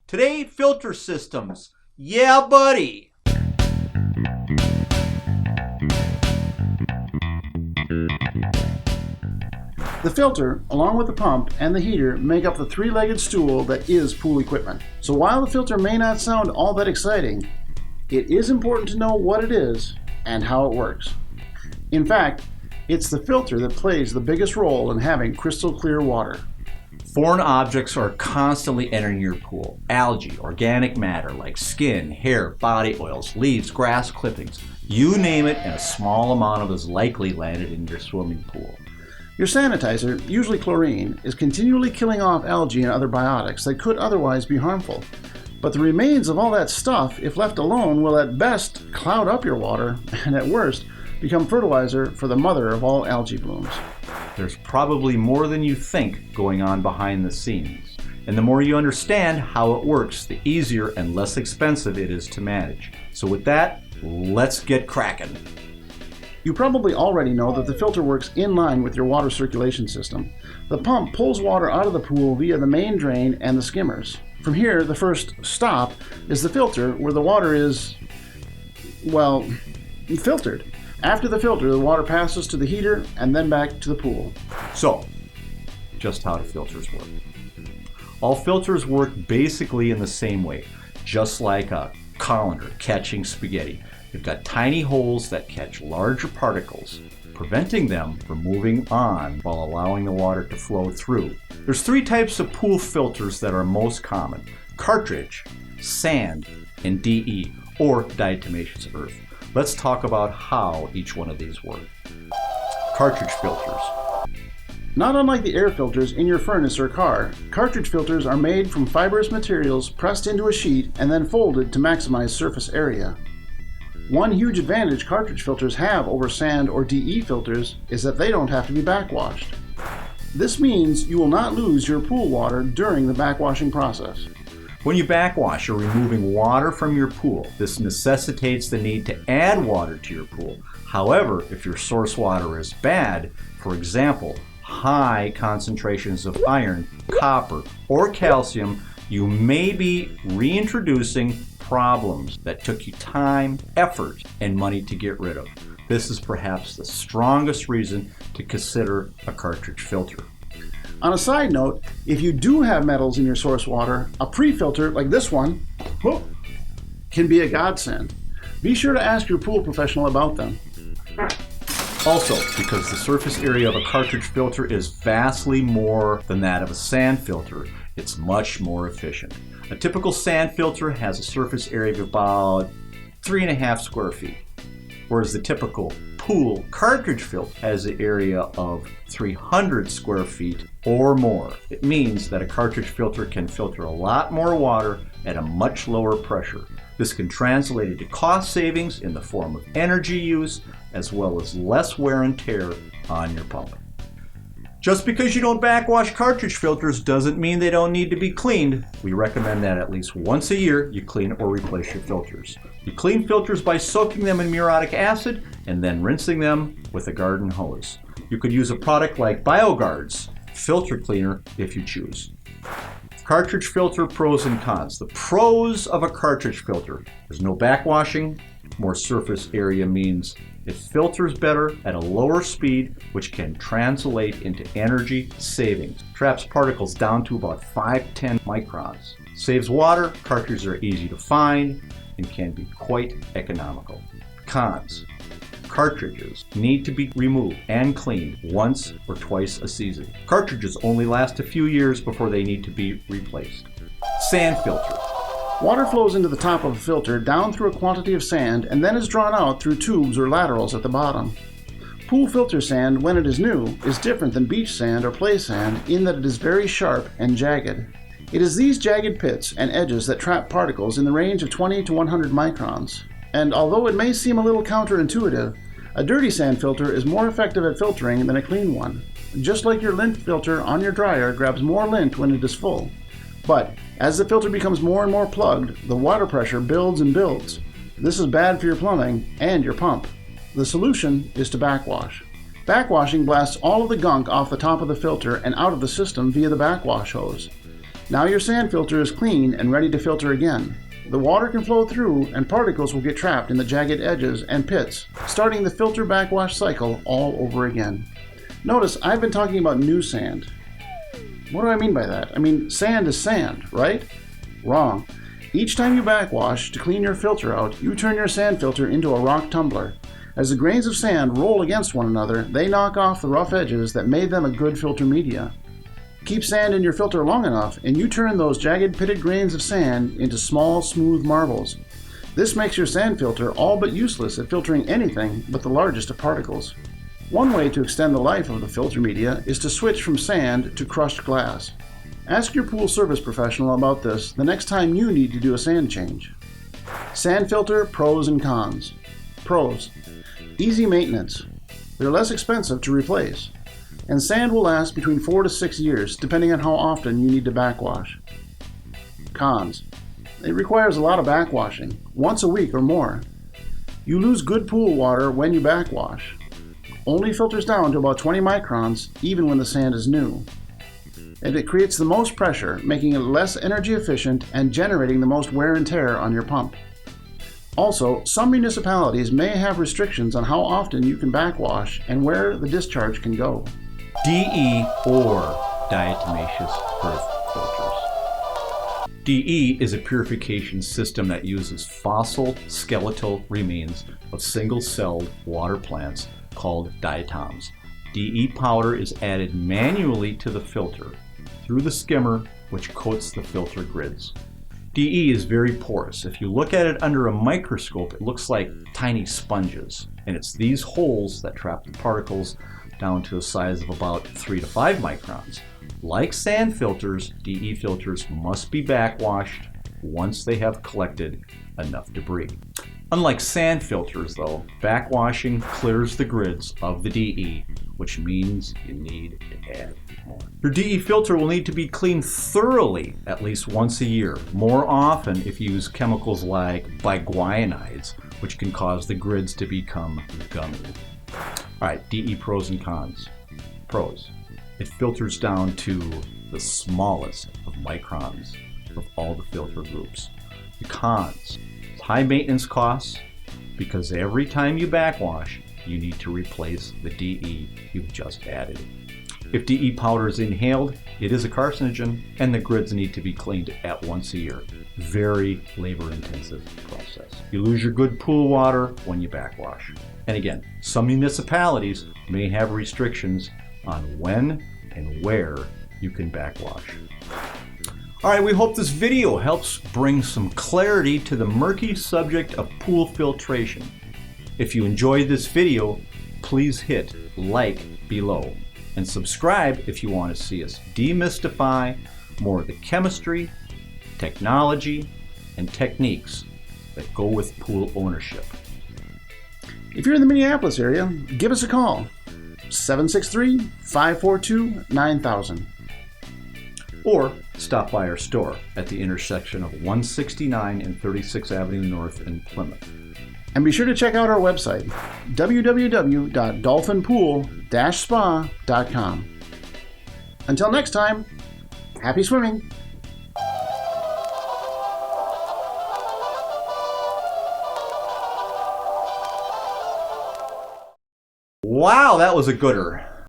Today, filter systems. Yeah, buddy. The filter, along with the pump and the heater, make up the three-legged stool that is pool equipment. So while the filter may not sound all that exciting, it is important to know what it is and how it works. In fact, it's the filter that plays the biggest role in having crystal clear water. Foreign objects are constantly entering your pool. Algae, organic matter like skin, hair, body oils, leaves, grass clippings. You name it, and a small amount of it is likely landed in your swimming pool. Your sanitizer, usually chlorine, is continually killing off algae and other biotics that could otherwise be harmful. But the remains of all that stuff, if left alone, will at best cloud up your water and at worst become fertilizer for the mother of all algae blooms. There's probably more than you think going on behind the scenes. And the more you understand how it works, the easier and less expensive it is to manage. So with that, let's get cracking. You probably already know that the filter works in line with your water circulation system. The pump pulls water out of the pool via the main drain and the skimmers. From here, the first stop is the filter, where the water is, well, filtered. After the filter, the water passes to the heater and then back to the pool. So, just how do filters work? All filters work basically in the same way, just like a colander catching spaghetti. You've got tiny holes that catch larger particles, preventing them from moving on while allowing the water to flow through. There's three types of pool filters that are most common: cartridge, sand, and DE, or diatomaceous earth. Let's talk about how each one of these work. Cartridge filters. Not unlike the air filters in your furnace or car, cartridge filters are made from fibrous materials pressed into a sheet and then folded to maximize surface area. One huge advantage cartridge filters have over sand or DE filters is that they don't have to be backwashed. This means you will not lose your pool water during the backwashing process. When you backwash, you're removing water from your pool. This necessitates the need to add water to your pool. However, if your source water is bad, for example, high concentrations of iron, copper, or calcium, you may be reintroducing problems that took you time, effort, and money to get rid of. This is perhaps the strongest reason to consider a cartridge filter. On a side note, if you do have metals in your source water, a pre-filter like this one can be a godsend. Be sure to ask your pool professional about them. Also, because the surface area of a cartridge filter is vastly more than that of a sand filter, it's much more efficient. A typical sand filter has a surface area of about 3.5 square feet, whereas the typical pool cartridge filter has an area of 300 square feet or more. It means that a cartridge filter can filter a lot more water at a much lower pressure. This can translate into cost savings in the form of energy use, as well as less wear and tear on your pump. Just because you don't backwash cartridge filters doesn't mean they don't need to be cleaned. We recommend that at least once a year you clean or replace your filters. You clean filters by soaking them in muriatic acid and then rinsing them with a garden hose. You could use a product like BioGuard's filter cleaner if you choose. Cartridge filter pros and cons. The pros of a cartridge filter: there's no backwashing. More surface area means it filters better at a lower speed, which can translate into energy savings. Traps particles down to about 5-10 microns. Saves water. Cartridges are easy to find and can be quite economical. Cons: cartridges need to be removed and cleaned once or twice a season. Cartridges only last a few years before they need to be replaced. Sand filter. Water flows into the top of a filter down through a quantity of sand and then is drawn out through tubes or laterals at the bottom. Pool filter sand, when it is new, is different than beach sand or play sand in that it is very sharp and jagged. It is these jagged pits and edges that trap particles in the range of 20 to 100 microns. And although it may seem a little counterintuitive, a dirty sand filter is more effective at filtering than a clean one. Just like your lint filter on your dryer grabs more lint when it is full. But as the filter becomes more and more plugged, the water pressure builds and builds. This is bad for your plumbing and your pump. The solution is to backwash. Backwashing blasts all of the gunk off the top of the filter and out of the system via the backwash hose. Now your sand filter is clean and ready to filter again. The water can flow through and particles will get trapped in the jagged edges and pits, starting the filter backwash cycle all over again. Notice I've been talking about new sand. What do I mean by that? I mean, sand is sand, right? Wrong. Each time you backwash to clean your filter out, you turn your sand filter into a rock tumbler. As the grains of sand roll against one another, they knock off the rough edges that made them a good filter media. Keep sand in your filter long enough, and you turn those jagged pitted grains of sand into small, smooth marbles. This makes your sand filter all but useless at filtering anything but the largest of particles. One way to extend the life of the filter media is to switch from sand to crushed glass. Ask your pool service professional about this the next time you need to do a sand change. Sand filter pros and cons. Pros: easy maintenance. They're less expensive to replace. And sand will last between 4 to 6 years depending on how often you need to backwash. Cons: it requires a lot of backwashing, once a week or more. You lose good pool water when you backwash. Only filters down to about 20 microns even when the sand is new. And it creates the most pressure, making it less energy efficient and generating the most wear and tear on your pump. Also, some municipalities may have restrictions on how often you can backwash and where the discharge can go. DE or Diatomaceous Earth filters. DE is a purification system that uses fossil skeletal remains of single-celled water plants called diatoms. DE powder is added manually to the filter through the skimmer, which coats the filter grids. DE is very porous. If you look at it under a microscope, it looks like tiny sponges, and it's these holes that trap the particles down to a size of about 3 to 5 microns. Like sand filters, DE filters must be backwashed once they have collected enough debris. Unlike sand filters though, backwashing clears the grids of the DE, which means you need to add more. Your DE filter will need to be cleaned thoroughly at least once a year, more often if you use chemicals like biguanides, which can cause the grids to become gummy. Alright, DE pros and cons. Pros: it filters down to the smallest of microns of all the filter groups. The cons: high maintenance costs, because every time you backwash, you need to replace the DE you've just added. If DE powder is inhaled, it is a carcinogen, and the grids need to be cleaned at once a year. Very labor-intensive process. You lose your good pool water when you backwash. And again, some municipalities may have restrictions on when and where you can backwash. Alright, we hope this video helps bring some clarity to the murky subject of pool filtration. If you enjoyed this video, please hit like below and subscribe if you want to see us demystify more of the chemistry, technology, and techniques that go with pool ownership. If you're in the Minneapolis area, give us a call, 763-542-9000. Or stop by our store at the intersection of 169 and 36th Avenue North in Plymouth. And be sure to check out our website, www.dolphinpool-spa.com. Until next time, happy swimming! Wow, that was a gooder.